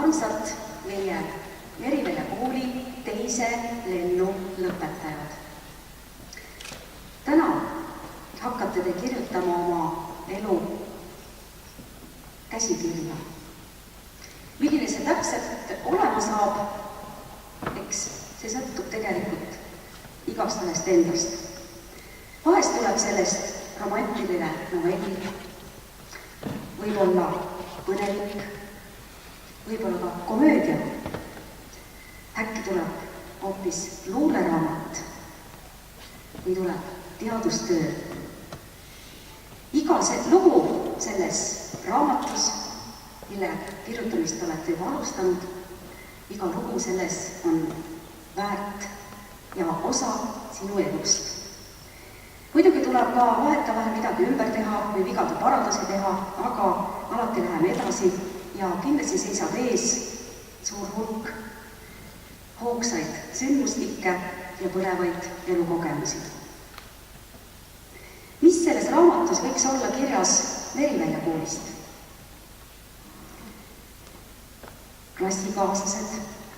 armsad meie Merivälja kooli teise lennu lõpetajad. Täna hakkate te kirjutama oma elu käsikirja. Milline see täpselt olema saab, eks see sõltub tegelikult igast ühest endast. Vahest tuleb sellest romantiline novell, võib-olla põnevik, võib-olla ka komöödia. Äkki tuleb hoopis luuleraamat või tuleb teadustöö. Iga lugu selles raamatus, mille kirjutamist olete juba alustanud, iga lugu selles on väärt ja osa sinu elust. Muidugi tuleb ka vahetavahel midagi ümber teha või vigade parandusi teha, aga alati läheme edasi ja kindlasti seisab ees suur hulk hoogsaid sündmustikke ja põnevaid elukogemusi. Mis selles raamatus võiks olla kirjas Merivälja koolist? Klassikaaslased,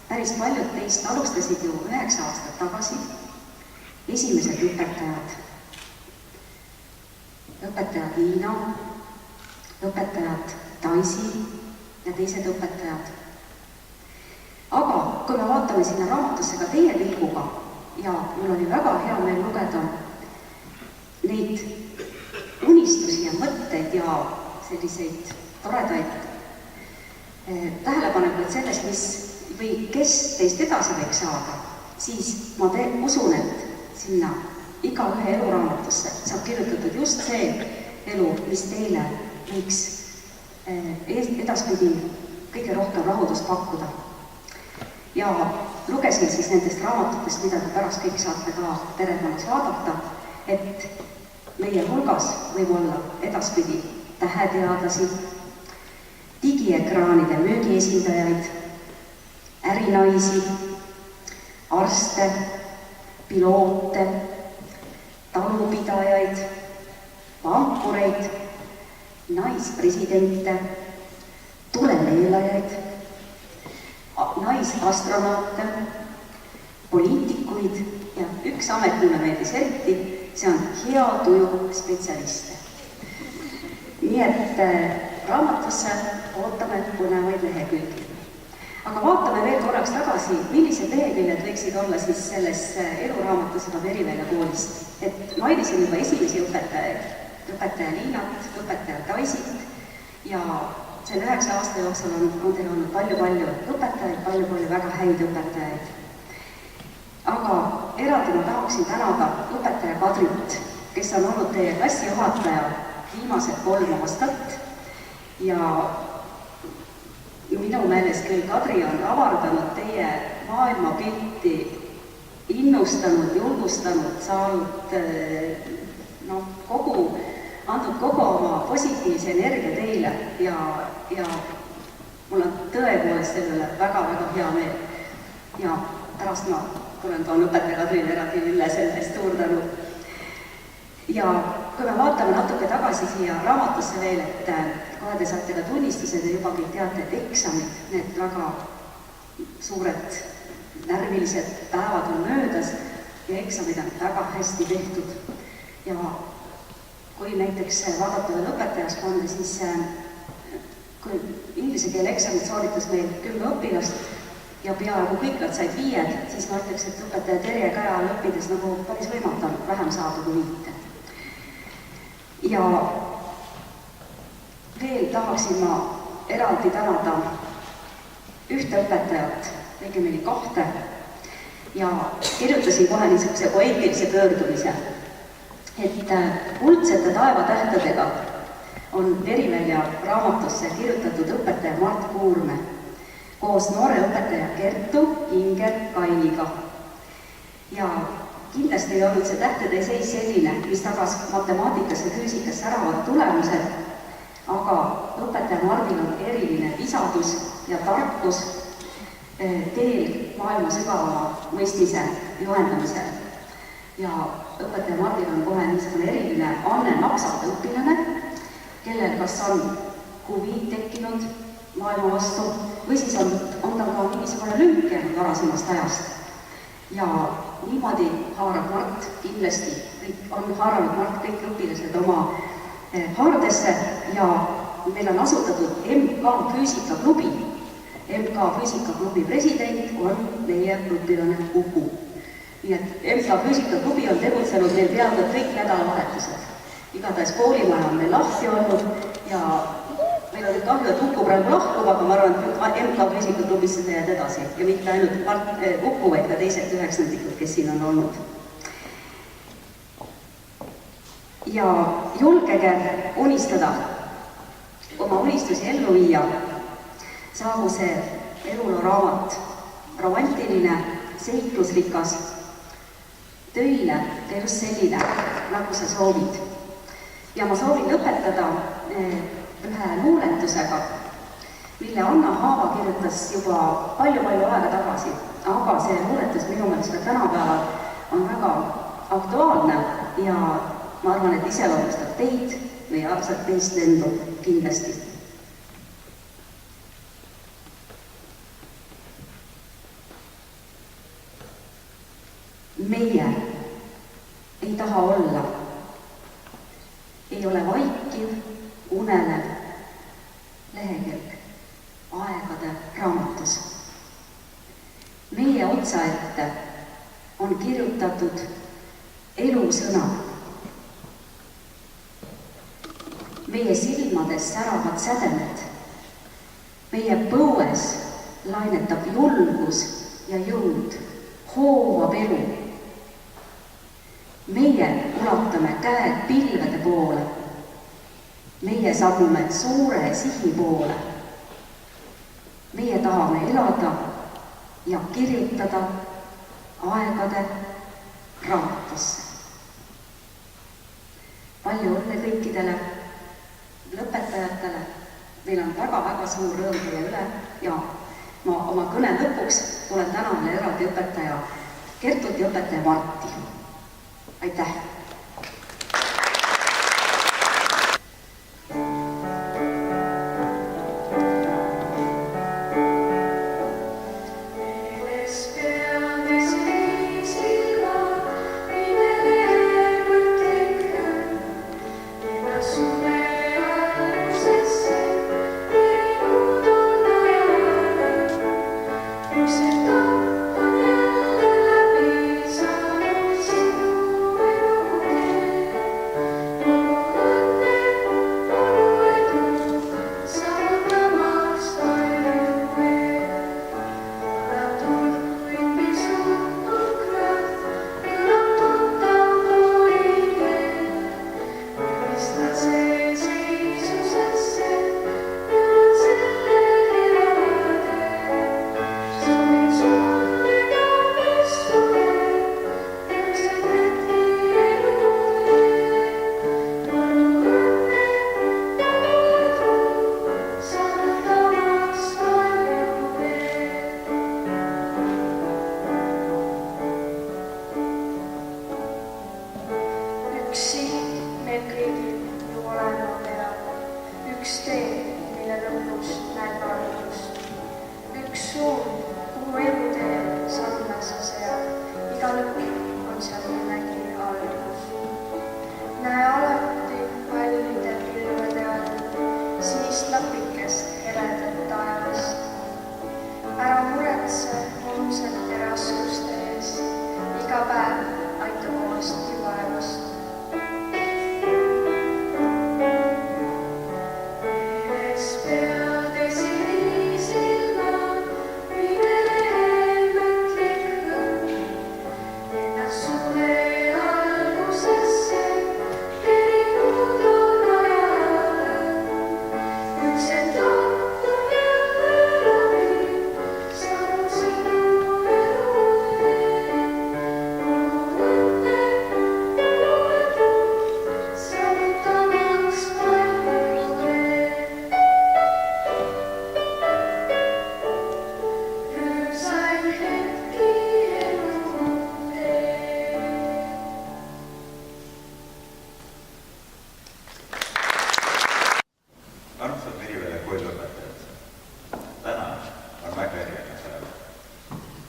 päris paljud teist alustasid ju 9 aastat tagasi, esimesed õpetajad. Õpetajad Liina, õpetajad Daisy ja teised õpetajad. Aga kui me vaatame sinna raamatusse ka teie pilguga ja mul oli väga hea meel lugeda neid unistusi ja mõtteid ja selliseid toredaid tähelepanekuid sellest, mis või kes teist edasi võiks saada, siis ma usun, et sinna iga ühe eluraamatusse saab kirjutatud just see elu, mis teile võiks edaspidi kõige rohkem rahudust pakkuda. Ja lugesin siis nendest raamatutest, mida te pärast kõik saate ka perekonnas vaadata, et meie hulgas võib olla edaspidi täheteadlasi, digiekraanide müügiesindajaid, ärinaisi, arste, piloote, talupidajaid, vankureid, naispresidente, tuleneelajaid, naisastronaute, poliitikuid ja üks amet mulle meeldis eriti, see on hea tuju spetsialiste. Nii et raamatusse ootame põnevaid lehekülgi. Aga vaatame veel korraks tagasi, millised leheküljed võiksid olla siis selles eluraamatus juba Merivälja koolist. Et mainisin juba esimesi õpetajaid, õpetaja Liinat, õpetaja Daisyt ja selle 9 aasta jooksul on teil olnud palju õpetajaid, palju väga häid õpetajaid. Aga eraldi ma tahaksin tänada õpetaja Kadrit, kes on olnud teie klassijuhataja viimased 3 aastat ja minu meelest küll Kadri on avardanud teie maailmapilti, innustanud, julgustanud, saanud andnud kogu oma positiivse energia teile ja mul on tõepoolest sellele väga hea meel. Ja pärast ma toon õpetaja Kadrile eraldi üle selle eest suur tänu. Ja kui me vaatame natuke tagasi siia raamatusse veel, et kohe te saate ka tunnistused ja juba kõik teate, et eksamid, need väga suured närvilised päevad on möödas ja eksamid on väga hästi tehtud. Ja kui näiteks vaadata veel õpetajaskonda, siis kui inglise keele eksamit sooritas meil 10 õpilast ja peaaegu kõik nad said 5, siis ma ütleks, et õpetaja Terje Käe all õppides nagu päris võimatu on vähem saada kui 5. Ja veel tahaksin ma eraldi tänada ühte õpetajat, õigemini 2, ja kirjutasin kohe niisuguse poeetilise pöördumise, et kuldsete taevatähtedega on Merivälja raamatusse kirjutatud õpetaja Mart Kuurme koos noore õpetaja Kertu Inger-Kailiga. Ja kindlasti ei olnud see tähtede seis selline, mis tagas matemaatikas ja füüsikas säravad tulemused, aga õpetaja Mardil on eriline visadus ja tarkus teel maailma sügavama mõistmise juhendamisel. Ja õpetaja Mardil on kohe niisugune eriline Anne Naksade õpilane, kellel kas on huvi tekkinud maailma vastu või siis on tal ka mingisugune lünk jäänud varasemast ajast. Ja niimoodi haarab Mart kindlasti, on haaranud Mart kõik õpilased oma haardesse ja meil on asutatud MK Füüsikaklubi. MK Füüsikaklubi president on meie õpilane Uku. Nii et MK Füüsikaklubi on tegutsenud meil peaaegu kõik nädalavahetused. Igatahes koolimaja on meil lahti olnud ja meil oli kahju, et Uku praegu lahkub, aga ma arvan, et MK Füüsikaklubisse sa jääd edasi ja mitte ainult Uku, vaid ka teised 9-ndikud, kes siin on olnud. Ja julgege unistada, oma unistusi ellu viia, saagu see eluloo raamat romantiline, seiklusrikas, töine ja just selline, nagu sa soovid. Ja ma soovin lõpetada ühe luuletusega, mille Anna Haava kirjutas juba palju-palju aega tagasi, aga see luuletus minu meelest ka tänapäeval on väga aktuaalne ja ma arvan, et iseloomustab teid või armsat teist lendu kindlasti. Meie ei taha olla, ei ole vaikiv, unelev lehekülg aegade raamatus. Meie otsa ette on kirjutatud elusõna. Meie silmades säravad sädemed, meie põues lainetab julgus ja jõud, hoovab elu. Meie ulatame käed pilvede poole, meie sammume suure sihi poole. Meie tahame elada ja kirjutada aegade raamatusse. Palju õnne kõikidele lõpetajatele, meil on väga-väga suur rõõm teie üle ja ma oma kõne lõpuks tulen tänavale eraldi õpetaja Kertut ja õpetaja Marti. Aitäh!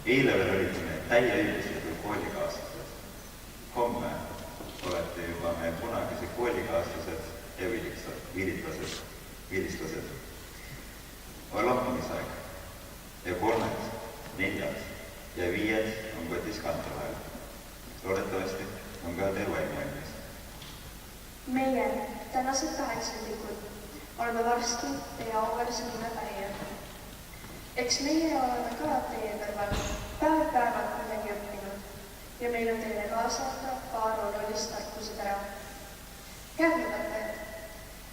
Eile veel olite me täieõiguslikud koolikaaslased. Homme olete juba meie kunagise koolikaaslased ja viilistlased. On lahkumisaeg ja 3, 4 ja 5 on kotis kanta vahel. Loodetavasti on ka teie vaim valmis. Meie, tänased 8-likud, oleme varsti teie auväärse nime pärijad. Eks meie oleme ka teie kõrval päev-päevalt midagi õppinud ja meil on teile kaasa anda paar olulist tarkused ära. Head lõpetajad,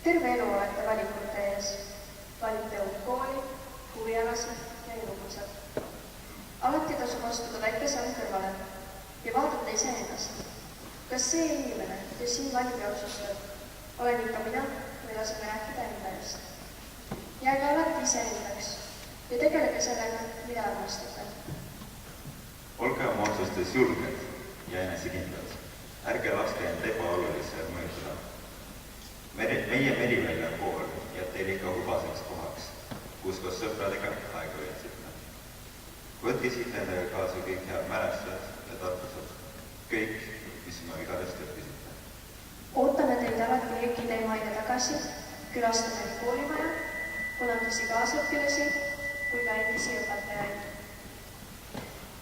terve elu olete valikute ees. Valite uut kooli, huvialasid ja elukutsed. Alati tasub astuda väike samm kõrvale ja vaadata iseennast. Kas see inimene, kes siin valib ja otsustab, olen ikka mina või laseme rääkida enda eest? Jääge alati iseendaks ja tegelege sellega, mida armastate. Olge oma otsustes julged ja enesekindlad. Ärge laske end ebaolulise mõjutada. Meie Merivälja kool jääb teil ikka hubaseks kohaks, kus koos sõpradega aega veetsite. Võtke siit endaga kaasa kõik head mälestused ja tarkused. Kõik, mis oma vigadest õppisite. Ootame teid alati Eki-Teemaide tagasi, külastame koolimaja, kunagisi kaasõpilasi kui ka endisi õpetajaid.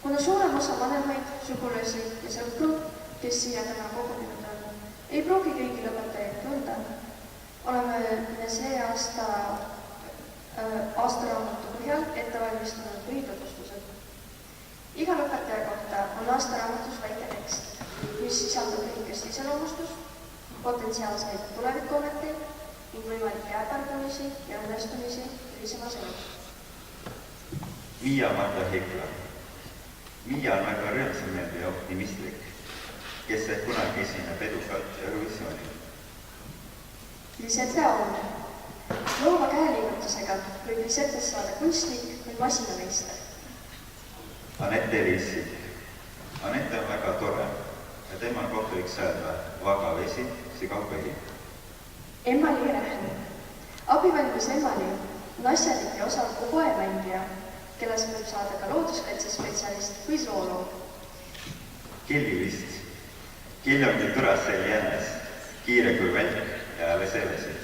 Kuna suurem osa vanemaid, sugulasi ja sõpru, kes siia täna kogunenud on, ei pruugi kõigil õpetajaid tunda, oleme me see aastaraamatu põhjal ette valmistanud põhitutvustused. Iga õpetaja kohta on aastaraamatus väike tekst, mis sisaldab lühikest iseloomustust, potentsiaalseid tulevikuameteid ning võimalikke äpardamisi ja õnnestumisi hilisemas elus. Miia Marta Hekla. Miia on väga rõõmsameelne ja optimistlik, kes sai kunagi esineb edukalt Eurovisioonil. Lisette Aune. Loova käeliigutusega võib Lisettest saada kunstnik või masinameister. Anette Elisik. Anette on väga tore ja tema kohta võiks öelda vaga vesi, sigav põhi. Emma-Li Rähn. Abivalmis Emma-Li on asjalik ja osav poemängija, kellest võib saada ka looduskaitsespetsialist või zooloog. Kelly Vist. Kelly on küll Duracell jännes, kiire kui välk ja alles evesid.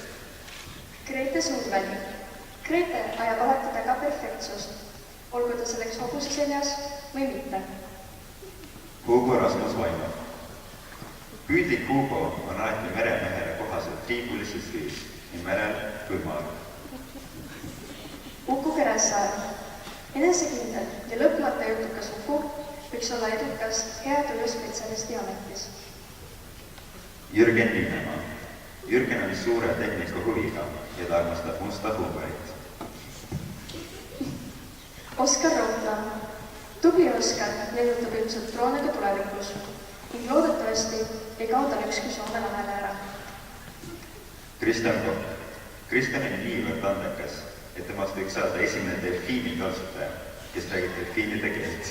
Grete Sundväli. Grete ajab alati taga perfektsust, olgu ta selleks hobuse seljas või mitte. Hugo Rasmus Vaino. Püüdlik Hugo on alati meremehele kohaselt triibulises viis, nii merel kui maal. Uku Keressaar. Enesekindel ja lõpmata jutukas Uku võiks olla edukas hea tööspetsialisti ametis. Jürgen Linnemaa. Jürgen on suure tehnika huviga ja ta armastab musta huumorit. Oskar Rootla. Tubli Oskar lennutab ilmselt droonega tulevikus ning loodetavasti ei kao tal ükski Soome lahele ära. Kristjan Kopp. Kristjan on niivõrd andekas, et temast võiks saada esimene delfiini kasutaja, kes räägib delfiinide keelt.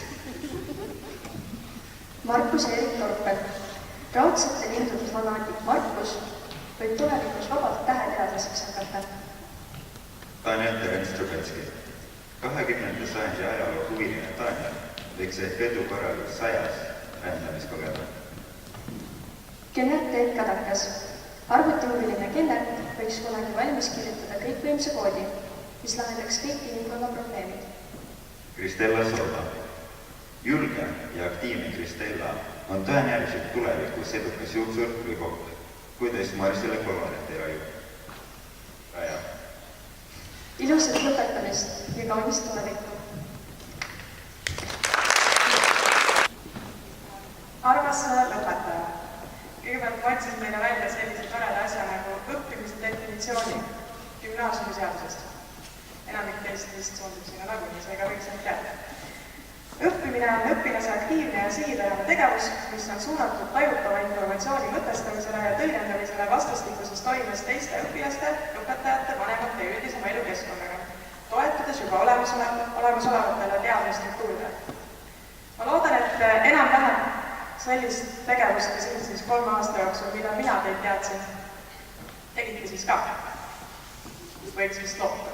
Markus Erik Torpel. Raudsete lindude fanaatik Markus võib tulevikus vabalt täheteadlaseks hakata. Daniel Terents-Trubetski. 20. sajandi ajaloo huviline Daniel võiks ehk edu korral 100 rändamist kogeda. Kenneth Teet Kadakas. Arvutihuviline Kenneth võiks kunagi valmis kirjutada kõikvõimsa koodi, mis lahendaks kõik inimkonna probleemid. Kristella Sorda. Julge ja aktiivne Kristella on tõenäoliselt tulevikus edukas juuksur või kokk, kui ta just Marisele kolonnet ei raju. Raja. Ilusat lõpetamist ja kaunist tulevikku. Armas lõpetaja. Kõigepealt ma otsin meile välja sellise toreda asja nagu õppimise definitsiooni gümnaasiumiseadusest. Enamik teist vist suundub sinna nagunii, seega võiks end teada. Õppimine on õpilase aktiivne ja sihipärane tegevus, mis on suunatud tajutava informatsiooni mõtestamisele ja tõlgendamisele vastastikuses toimes teiste õpilaste, õpetajate, vanemate ja üldisema elukeskkonnaga, toetudes juba olemasolevatele teadmisstruktuuridele. Ma loodan, et enam-vähem sellist tegevust ja siin siis 3 aasta jooksul, mida mina teid teadsin, tegite siis ka. Võiks vist loota.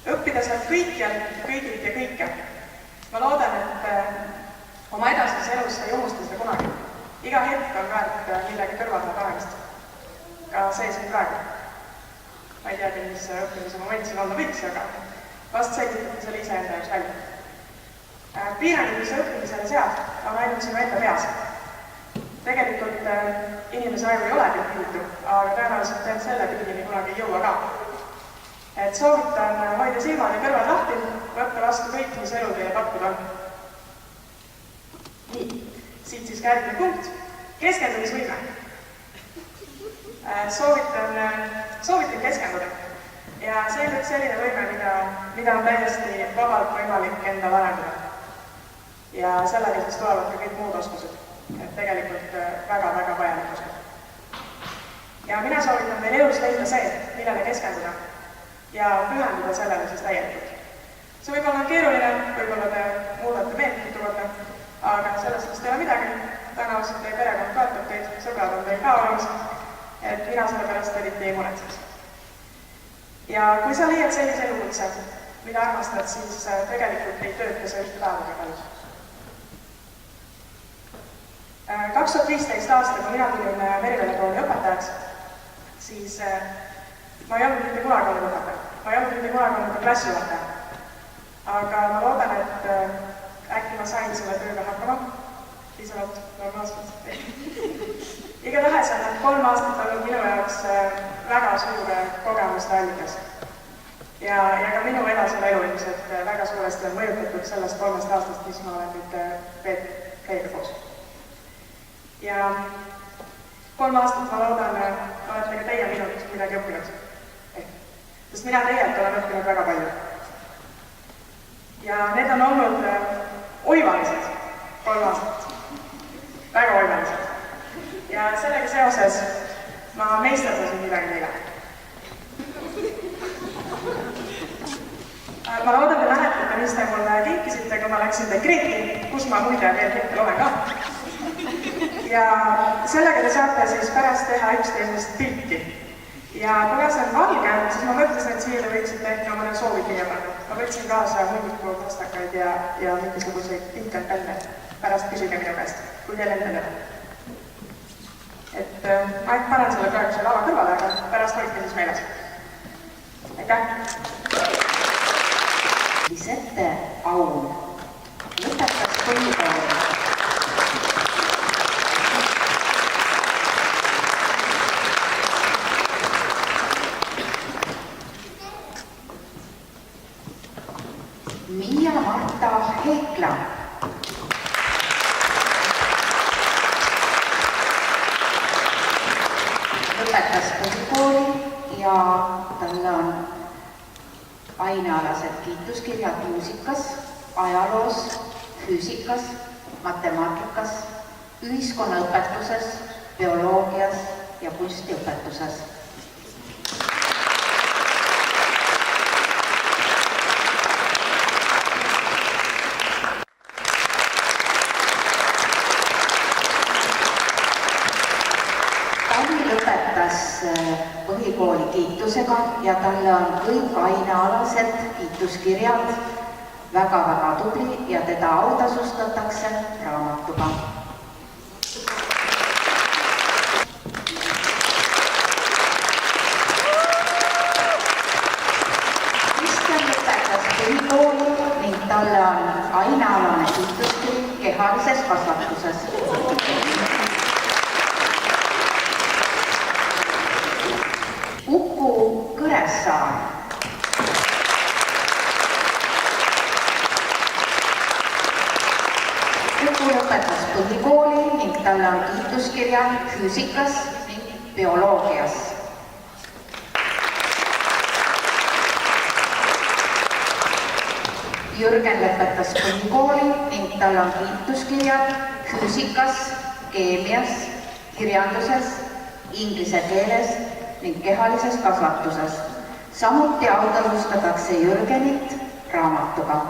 õppida saab kõikjalt, kõigilt ja kõike. Ma loodan, et oma edasises elus sa ei unusta seda kunagi. Iga hetk on väärt millegi kõrvalda panemist. Ka see siin praegu. Ma ei teagi, mis õppimise moment siin olla võiks, aga vast selgitate selle ise enda jaoks välja. Piirangud, mis sa õppimisele sead, on ainult sinu enda peas. Tegelikult inimese aju ei olegi piiritu, aga tõenäoliselt tead selle piirini kunagi ei jõua ka. Et soovitan hoida silmad ja kõrvad lahti, võtta vastu kõik, mis elu teile pakkuda on. Nii, siit siis järgmine punkt. Keskendumisvõime. Soovitan keskenduda. Ja see on üks selline võime, mida on täiesti vabalt võimalik endal arendada. Ja sellega siis tulevad ka kõik muud oskused. Et tegelikult väga-väga vajalik oskus. Ja mina soovitan teil elus leida see, millele keskenduda. Ja pühenduda sellele siis täielikult. See võib olla keeruline, võib-olla te muudate meelt mitu korda, aga sellest vist ei ole midagi. Tõenäoliselt teie perekond toetab teid, sõbrad on teil ka olemas, et mina selle pärast eriti ei muretseks. Ja kui sa leiad sellise elukutse, mida armastad, siis tegelikult ei tööta see üht päevaga palus. 2015 aastal, kui mina tulin Merivere kooli õpetajaks, siis ma ei olnud mitte kunagi olnud õpetaja. Ma ei olnud mitte kunagi olnud klassijuhataja. Aga ma loodan, et äkki ma sain selle tööga hakkama. Piisavalt normaalselt. Igatahes on need 3 aastat olnud minu jaoks väga suur kogemuste allikas. Ja ka minu edasine elu ilmselt väga suuresti on mõjutatud sellest 3 aastast, mis ma olen nüüd teiega koos. Ja 3 aastat ma loodan, olete ka teie minult midagi õppinud. Sest mina teielt olen õppinud väga palju. Ja need on olnud oivalised 3 aastat. Väga oivalised. Ja sellega seoses ma meisterdasin midagi teile. Ma loodan, te mäletate, mis te mulle kinkisite, kui ma läksin dekreeti, kus ma muide veel hetkel olen ka. Ja sellega te saate siis pärast teha üksteisest pilti. Ja kuna see on valge, siis ma mõtlesin, et siia te võiksite ehk ka mõne soovi kirja panna. Ma võtsin kaasa hundiku pastakaid ja mingisuguseid inkepenne. Pärast küsige minu käest, kui teil endal on. Et ma panen selle praegu selle lava kõrvale, aga pärast hoidke siis meeles. Aitäh! Lisette Aun lõpetas põhikooli. Miia-Marta Heikla lõpetas põhikooli ja tal on ainealased kiituskirjad muusikas, ajaloos, füüsikas, matemaatikas, ühiskonnaõpetuses, bioloogias ja kunstiõpetuses. Põhikooli kiitusega ja talle on kõik ainealased kiituskirjad väga-väga tubli ja teda autasustatakse raamatuga. Kristjan lõpetas põhikooli ning talle on ainealane kiituskiri kehalises kasvatuses. Uku Kõressaar Uku lõpetas põhikooli ning talle on kiituskirja füüsikas ning bioloogias. Jürgen lõpetas põhikooli ning talle on kiituskirjad füüsikas, keemias, kirjanduses, inglise keeles ning kehalises kasvatuses. Samuti autasustatakse Jürgenit raamatuga.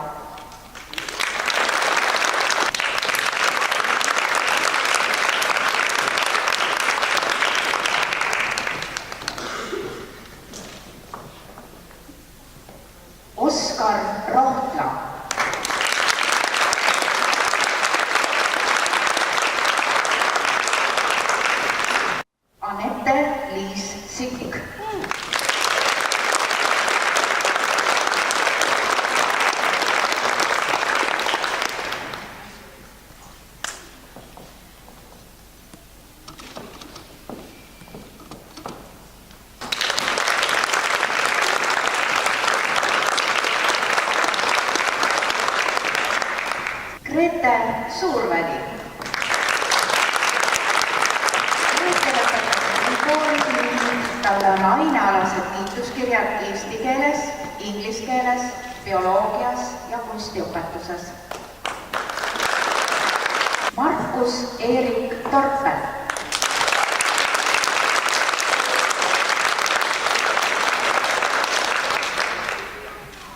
Oskar Rohtla. Anette-Liis Sikk. Grete Suurväli. Talle on ainealased kiituskirjad eesti keeles, inglise keeles, bioloogias ja kunstiõpetuses. Markus Eerik Torpel.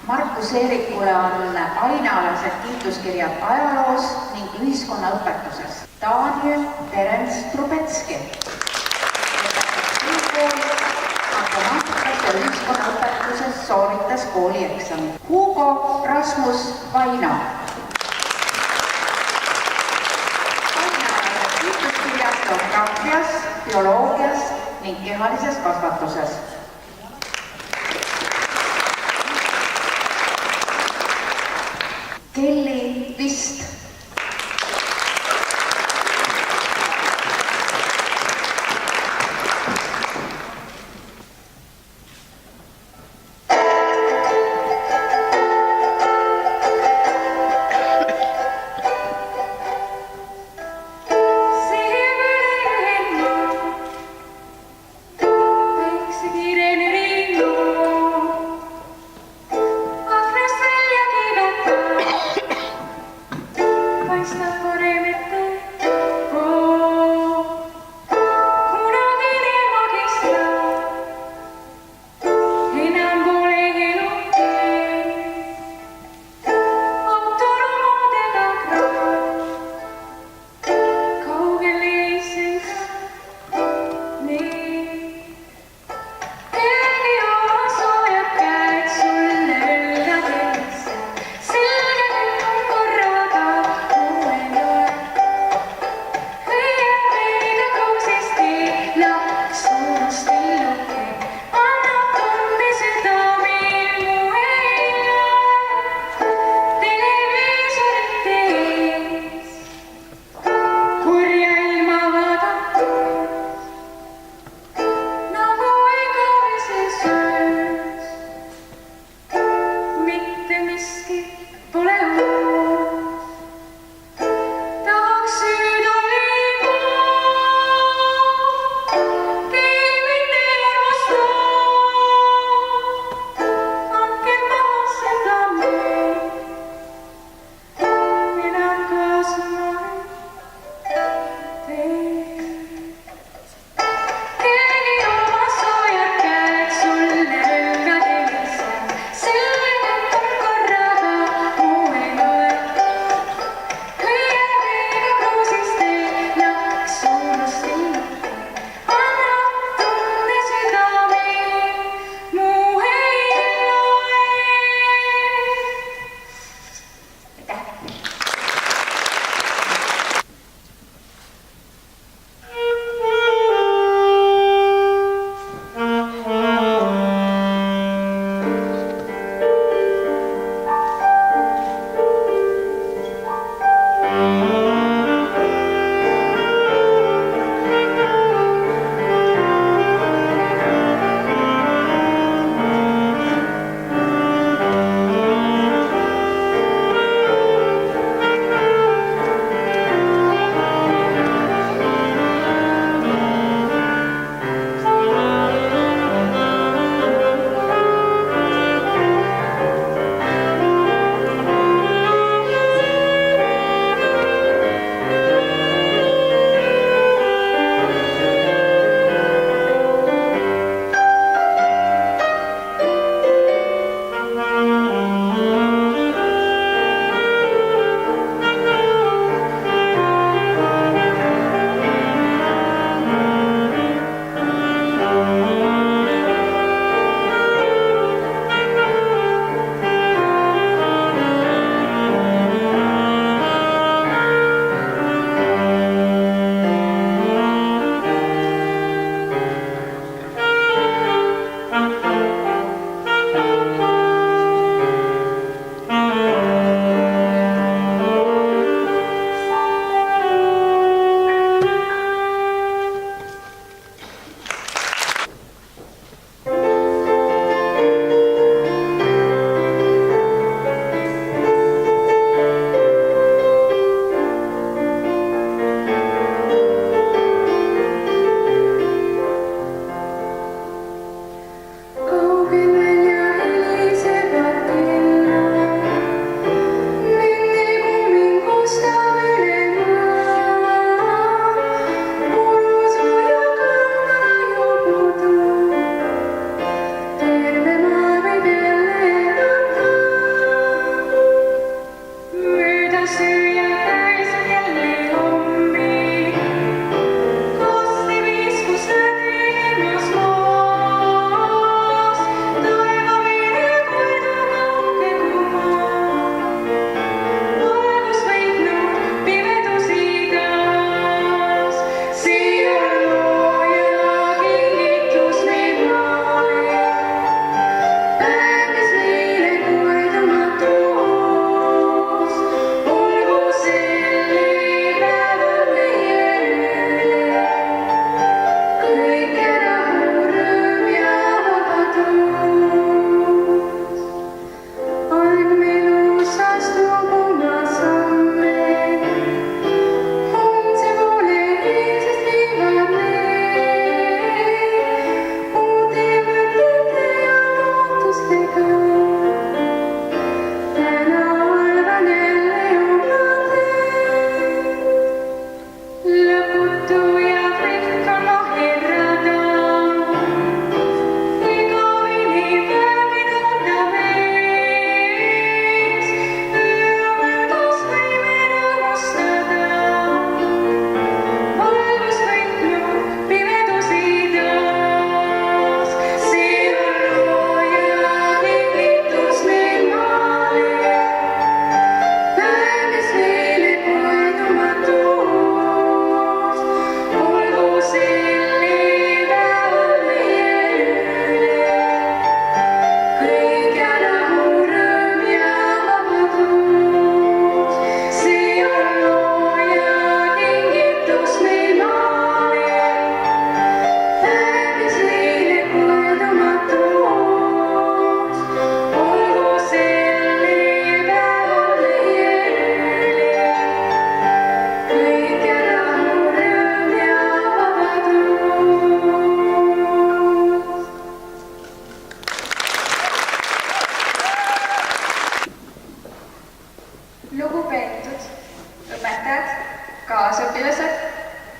Markus Eerikule on ainealased kiituskirjad ajaloos ning ühiskonnaõpetuses. Daniel Terens Trubetski. Matemaatikas ja ühiskonnaõpetuses sooritas koolieksami. Hugo Rasmus Vaino. Ainealased kiituskirjad geograafias, bioloogias ning kehalises kasvatuses. Kelly Vist.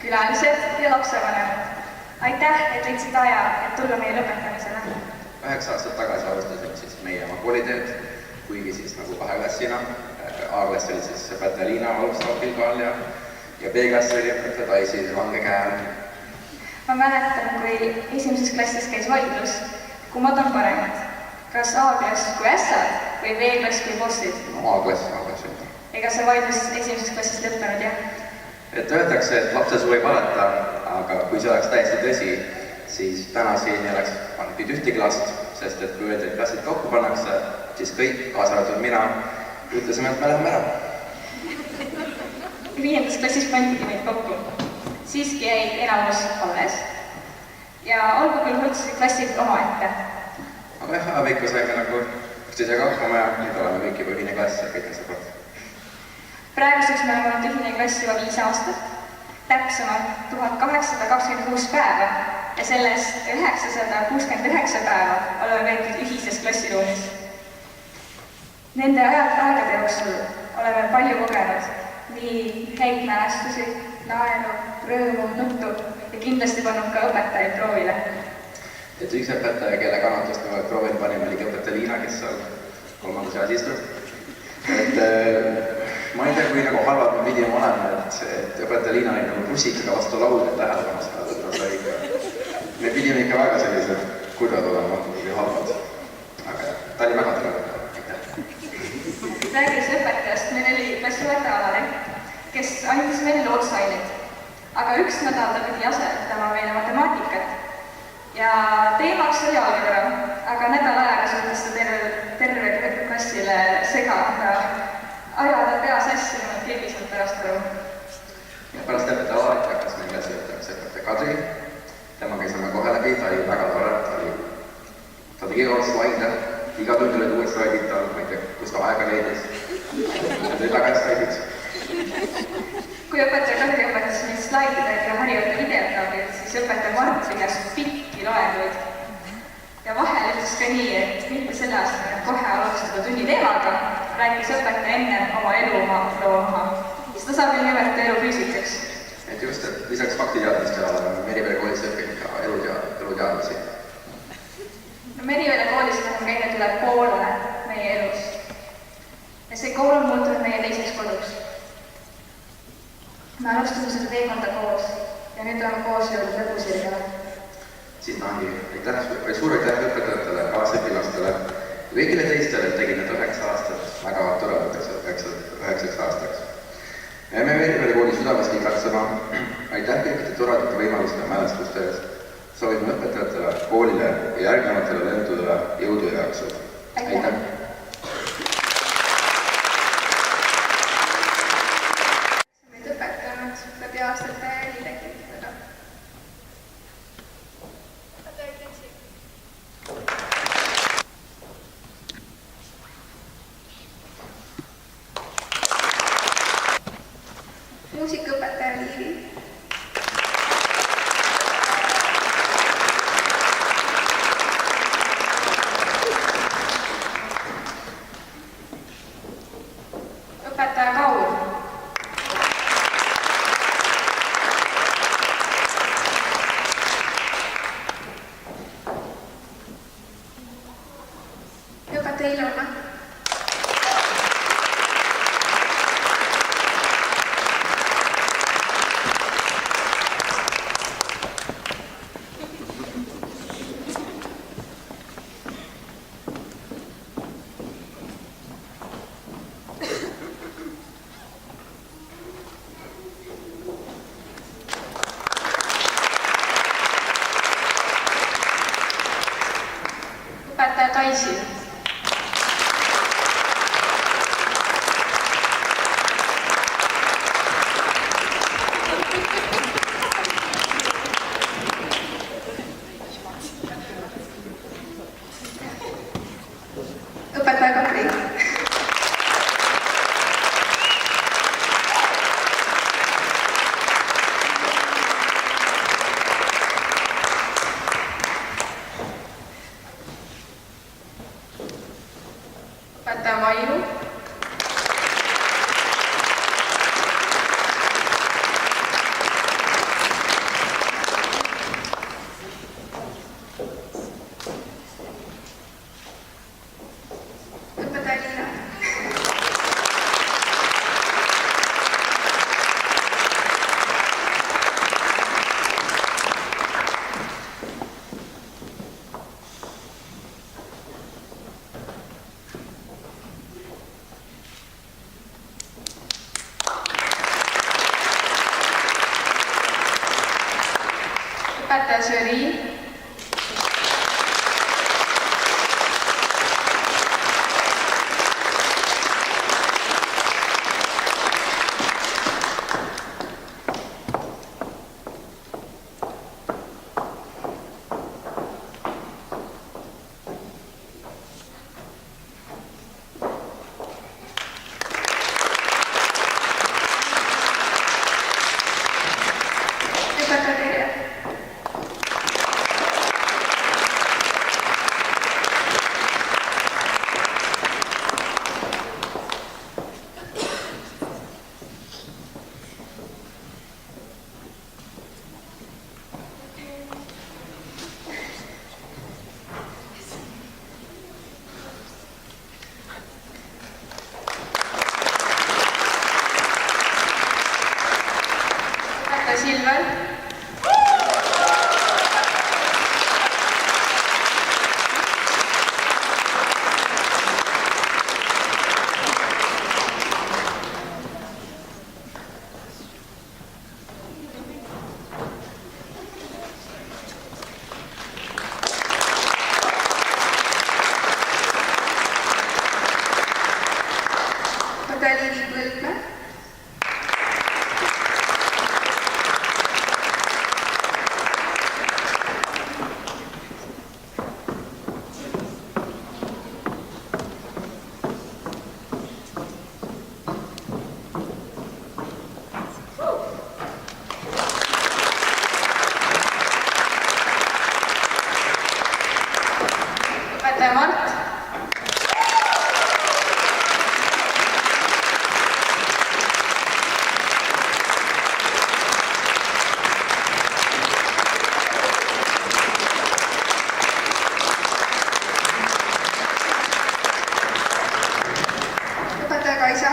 külalised ja lapsevanemad. Aitäh, et leidsid aja, et tulla meie lõpetamisele. 9 aastat tagasi alustasime siis meie oma kooliteed, kuigi siis nagu 2 klassina. A-klass oli siis õpetaja Liina alustav pilga all ja B-klass oli õpetaja Daisy lange käe all. Ma mäletan, kui esimeses klassis käis vaidlus, kummad on paremad. Kas A-klass kui ässad või B-klass kui bossid? No A-klass. Ega see vaidlus esimeses klassis lõppenud, jah? Et öeldakse, et lapse suu ei valeta, aga kui see oleks täiesti tõsi, siis täna siin ei oleks pandud ühtegi last, sest et kui öeldi, et klassid kokku pannakse, siis kõik, kaasa arvatud mina, ütlesime, et me läheme ära. 5. klassis pandigi meid kokku. Siiski jäi enamus alles ja algul küll mõtlesid klassid omaette. Aga jah, ajavikku saime nagu üksteisega hakkama ja nüüd oleme kõik juba ühine klass ja kõik on sõbrad. Praeguseks me oleme olnud ühine klass juba 5 aastat, täpsemalt 1826 päeva ja sellest 969 päeva oleme veetnud ühises klassiruumis. Nende aegade jooksul oleme palju kogenud, nii häid mälestusi, naeru, rõõmu, nuttu ja kindlasti pannud ka õpetajaid proovile. Et üks õpetaja, kelle kannatust me proovile panime, oli õpetaja Liina, kes seal 3. seas istub. Ma ei tea, kui nagu halvad me pidime olema, et õpetaja Liina oli nagu rusikaga vastu lauda tähelepanu seda võtta sai. Me pidime ikka väga sellised kurjad olema või halvad. Aga ta oli väga tore. Aitäh. Räägis õpetajast, meil oli klassijuhataja Alari, kes andis meile loodusaineid. Aga üks nädal ta pidi asetama meile matemaatikat. Ja teemaks oli algebra, aga nädal aega suutis ta terve klassile segada, ajada pea sassi, nemad keegi sealt pärast aru. Ja pärast õpetaja Alari hakkas meil klassijuhatajaks õpetaja Kadri. Tema käisime kohe läbi, ta oli väga tore, ta tegi iga slaide, iga tund olid uued slaidid tal, ma ei tea, kus ta aega leidis. Ta tuli väga slaidid. Kui õpetaja Kadri õpetas meid slaididega ja harjuta videot abil, siis õpetaja Mart pidas pikki loenguid. Ja vahel ütles ka nii, et mitte selle aastal kohe alustada tunni teemaga, rääkis õpetaja enne oma elu looma. Seda saab ju nimetada elufüüsikaks. Et just, et lisaks faktiteadmistele oleme Merivere koolis õppinud ka eluteadmisi. Merivere koolis oleme käinud üle poole meie elus. Ja see kool on muutunud meie teiseks koduks. Me alustame seda teekonda koos ja nüüd oleme koos jõudnud lõpusirgele. Siin ongi suur aitäh õpetajatele, kaasõpilastele ja kõigile teistele, et tegid need 9 aastat väga toredateks 9 aastaks. Me Merivere kooli südamest igatsema. Aitäh kõikide toredate võimaluste ja mälestuste eest. Soovime õpetajatele, koolile ja järgnevatele lendudele jõudu ja jaksu. Aitäh! Aastate liidekittega. Muusikaõpetaja Liivi. Õpetaja Kaur. Ilona. Õpetaja Daisy. Õpetaja Kadri. Õpetaja Mailu. õpetaja Söri, õpetaja Terje, õpetaja Silver, õpetaja Liivi Põldmäe, õpetaja Mart, õpetaja Kaisa,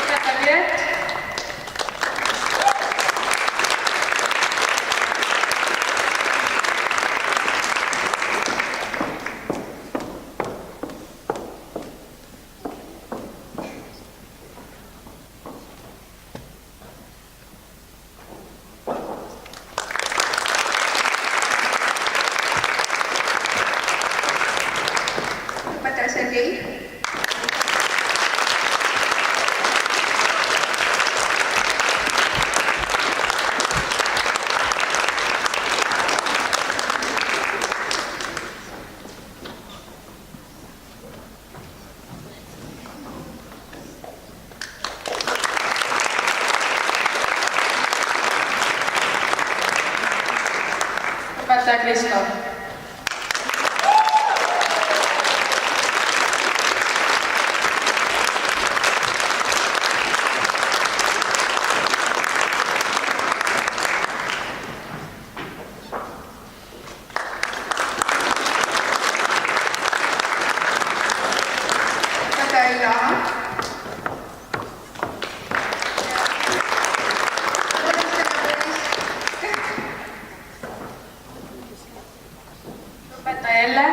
õpetaja Piret, õpetaja Sergei, õpetaja Kristo, õpetaja Ilana, õpetaja Elle,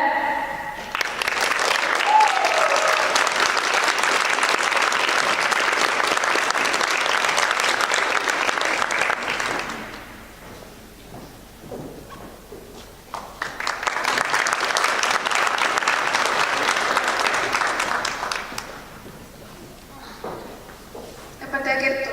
õpetaja Kertu,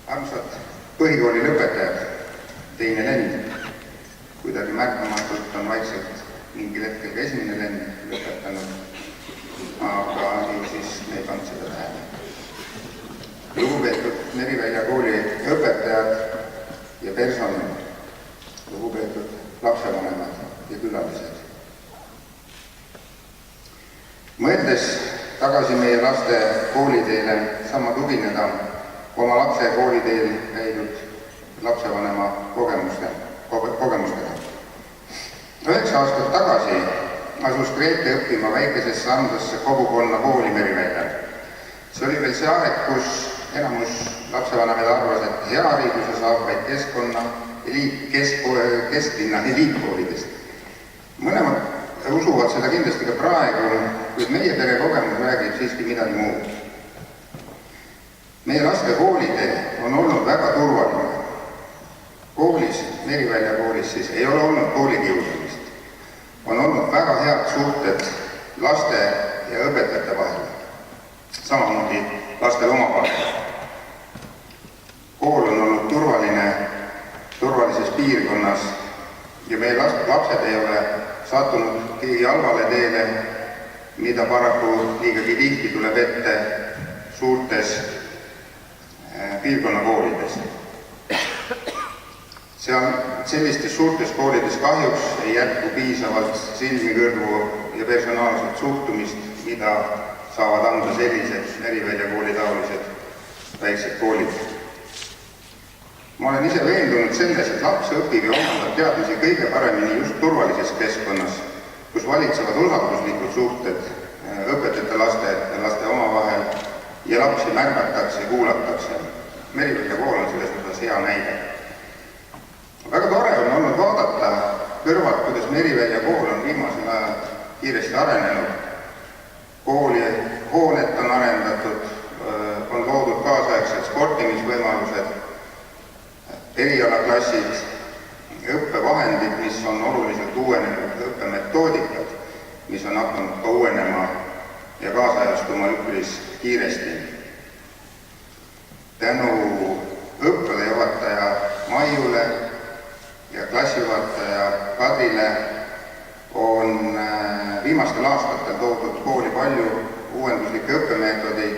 armsad põhikooli lõpetajad, teine lend. Kuidagi märkamatult on vaikselt mingil hetkel ka esimene lend lõpetanud, aga siis me ei pannud seda tähele. Lugupeetud Merivälja kooli õpetajad ja personal, lugupeetud lapsevanemad ja külalised. tagasi meie laste kooliteele, sama tugineda oma lapse kooliteel käidud lapsevanema kogemustega. 9 aastat tagasi asus Grete õppima väikesesse Andlasse kogukonna kooli Meriväljal. See oli veel see aeg, kus enamus lapsevanemaid arvas, et hea hariduse saab vaid kesklinna eliitkoolidest. Mõlemad usuvad seda kindlasti ka praegu, kuid meie pere kogemus räägib siiski midagi muud. Meie laste koolitee on olnud väga turvaline. Koolis, Merivälja koolis siis, ei ole olnud koolikiusamist. On olnud väga head suhted laste ja õpetajate vahel. Samamoodi lastel omavahel. Kool on olnud turvalises piirkonnas ja meie lapsed ei ole sattunud keegi halvale teele, mida paraku liigagi tihti tuleb ette suurtes piirkonnakoolides. Sellistes suurtes koolides kahjuks ei jätku piisavalt silmi, kõrvu ja personaalset suhtumist, mida saavad anda sellised Merivälja kooli taolised väiksed koolid. Ma olen ise veendunud selles, et laps õpib ja omandab teadmisi kõige paremini just turvalises keskkonnas, kus valitsevad usalduslikud suhted õpetajate laste ja laste omavahel ja lapsi märgatakse ja kuulatakse. Merivälja kool on selles mõttes hea näide. Väga tore on olnud vaadata kõrvalt, kuidas Merivälja kool on viimasel ajal kiiresti arenenud. Kooli hoonet on arendatud, on loodud kaasaegsed sportimisvõimalused, erialaklassid, õppevahendid, mis on oluliselt uuenenud, õppemetoodikad, mis on hakanud ka uuenema ja kaasajastuma üpris kiiresti. Tänu õppejuhataja Maiule ja klassijuhataja Kadrile on viimastel aastatel toodud kooli palju uuenduslikke õppemeetodeid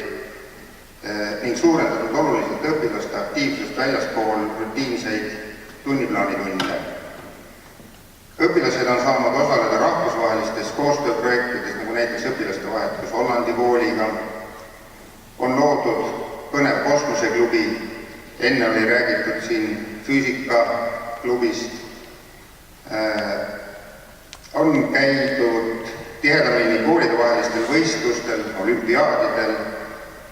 ning suurendatud oluliselt õpilaste aktiivsust väljaspool rutiinseid tunniplaanitunde. Õpilased on saanud osaleda rahvusvahelistes koostööprojektides, nagu näiteks õpilaste vahetus Hollandi kooliga, on loodud põnev kosmoseklubi, enne oli räägitud siin füüsikaklubist, on käidud tihedamini koolidevahelistel võistlustel, olümpiaadidel,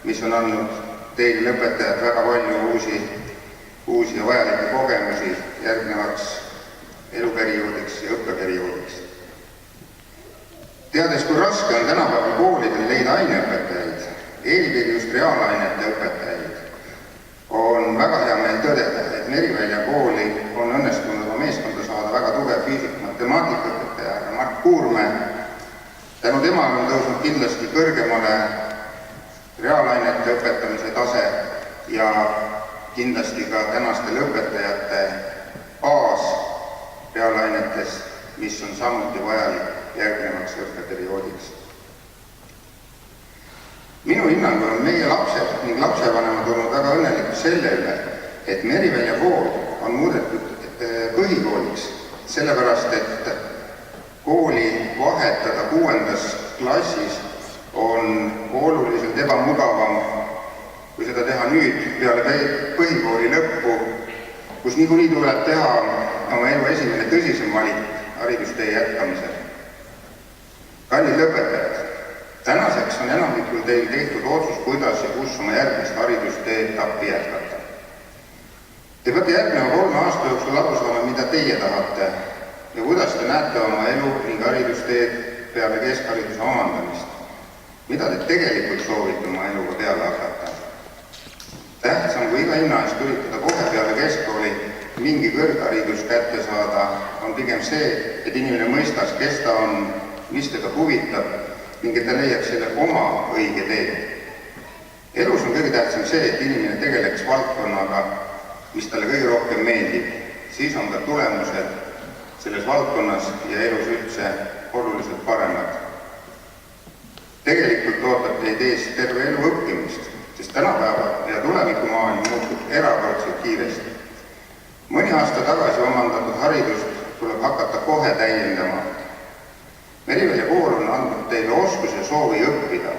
mis on andnud teile õpetajad väga palju uusi ja vajalikke kogemusi järgnevaks eluperioodiks ja õppeperioodiks. Teades, kui raske on tänapäeval koolidel leida aineõpetajaid, eelkõige just reaalainete õpetajaid, on väga hea meel tõdeda, et Merivälja kooli on õnnestunud oma meeskonda saada väga tugev füüsika-matemaatikaõpetaja härra Mart Kuurmäe. Tänu temale on tõusnud kindlasti kõrgemale reaalainete õpetamise tase ja kindlasti ka tänastel õpetajate baas reaalainetes, mis on samuti vajalik järgnevaks õppeperioodiks. Minu hinnangul on meie lapsed ning lapsevanemad olnud väga õnnelikud selle üle, et Merivälja kool on muudetud põhikooliks, sellepärast et kooli vahetada 6. klassis on oluliselt ebamugavam, kui seda teha nüüd peale põhikooli lõppu, kus niikuinii tuleb teha oma elu esimene tõsisem valik haridustee jätkamisel. Kallid õpetajad, tänaseks on enamikul teil tehtud otsus, kuidas ja kus oma järgmist haridustee etappi jätkata. Te peate järgneva 3 aasta jooksul aru saama, mida teie tahate ja kuidas te näete oma elu ning haridusteed peale keskhariduse omandamist. Mida te tegelikult soovite oma eluga peale hakata? Tähtsam kui iga hinna eest üritada kohe peale keskkooli mingi kõrgharidus kätte saada, on pigem see, et inimene mõistaks, kes ta on, mis teda huvitab ning et ta leiaks selle oma õige tee. Elus on kõige tähtsam see, et inimene tegeleks valdkonnaga, mis talle kõige rohkem meeldib. Siis on ka tulemused selles valdkonnas ja elus üldse oluliselt paremad. Tegelikult ootab teid ees terve elu õppimist, sest tänapäeva ja tulevikumaailm muutub erakordselt kiiresti. Mõni aasta tagasi omandatud haridust tuleb hakata kohe täiendama. Merivälja kool on andnud teile oskuse soovi õppida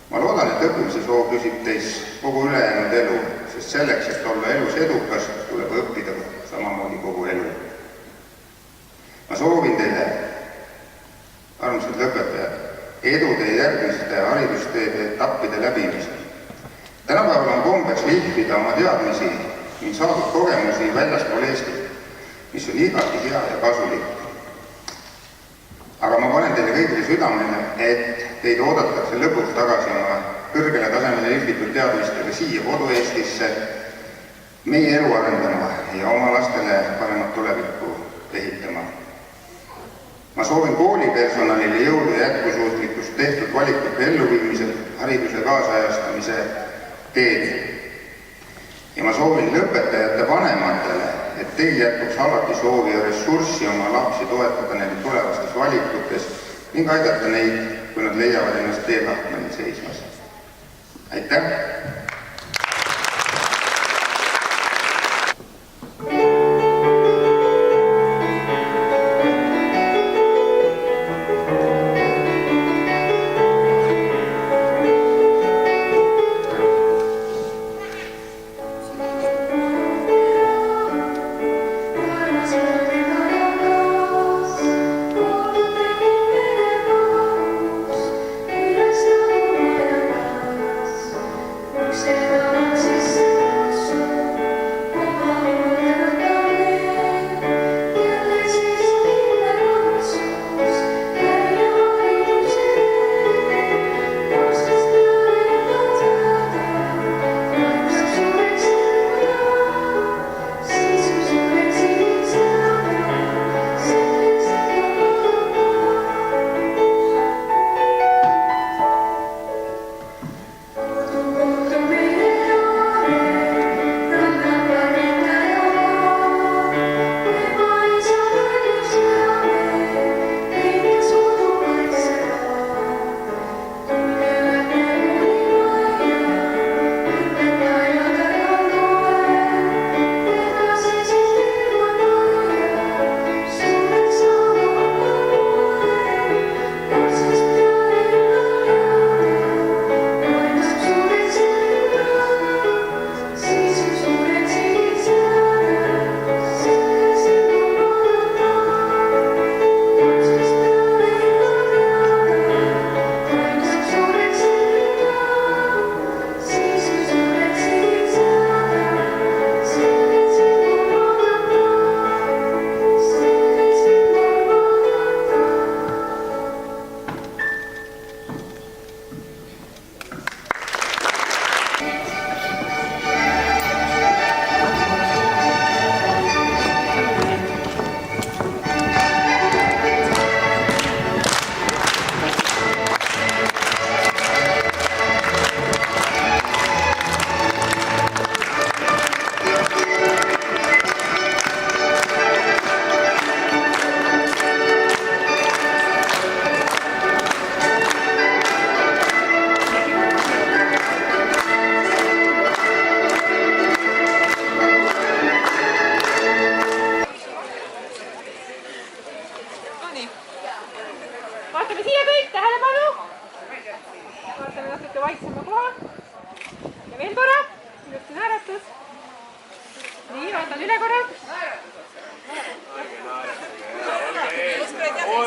ma loodan, et õppimise soov püsib teis kogu ülejäänud elu, sest selleks, et olla elus edukas, tuleb õppida samamoodi kogu elu. Ma soovin teile, armsad lõpetajad, edu teie järgmiste haridusteede etappide läbimisel. Tänapäeval on kombeks lihvida oma teadmisi ning saadud kogemusi väljaspool Eestit, mis on igati hea ja kasulik. Aga ma panen teile kõigile südamele, et teid oodatakse lõpuks tagasi oma kõrgele tasemele lihvitud teadmistega siia kodu-Eestisse, meie elu arendama ja oma lastele paremat tulevikku ehitama. Ma soovin koolipersonalile jõudu ja jätkusuutlikkust tehtud valikute elluviimisel hariduse kaasajastamise teed. Ja ma soovin lõpetajate vanematele, et teil jätkuks alati soovi ja ressurssi oma lapsi toetada nende tulevastes valikutes ning aidata neid, kui nad leiavad ennast teekahkmel seismas. Aitäh! Vaatame siia kõik, tähelepanu! Vaatame natuke vaiksema koha. Ja veel korra, ilusti naeratus. Nii, vaatan üle korra.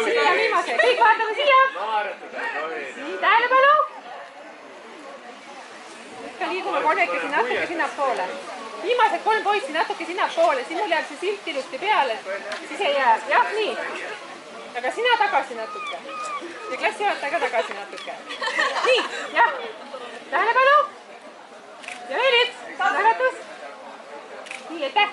Siia viimase, kõik vaatame siia. Nii, tähelepanu! Ikka liigume kolmekesi natuke sinnapoole. Viimased 3 poissi natuke sinnapoole, siin mul jääb see silt ilusti peale, siis ei jää. Jah, nii. Aga sina tagasi natuke. Ja klassijuhataja ka tagasi natuke. Nii, jah. Tähelepanu. Ja veel üks. Naeratus. Nii, aitäh.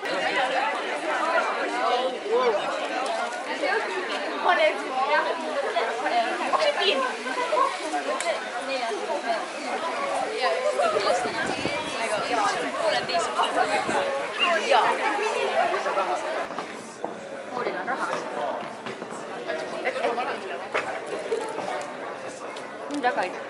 Koolil on raha. Väga aitäh.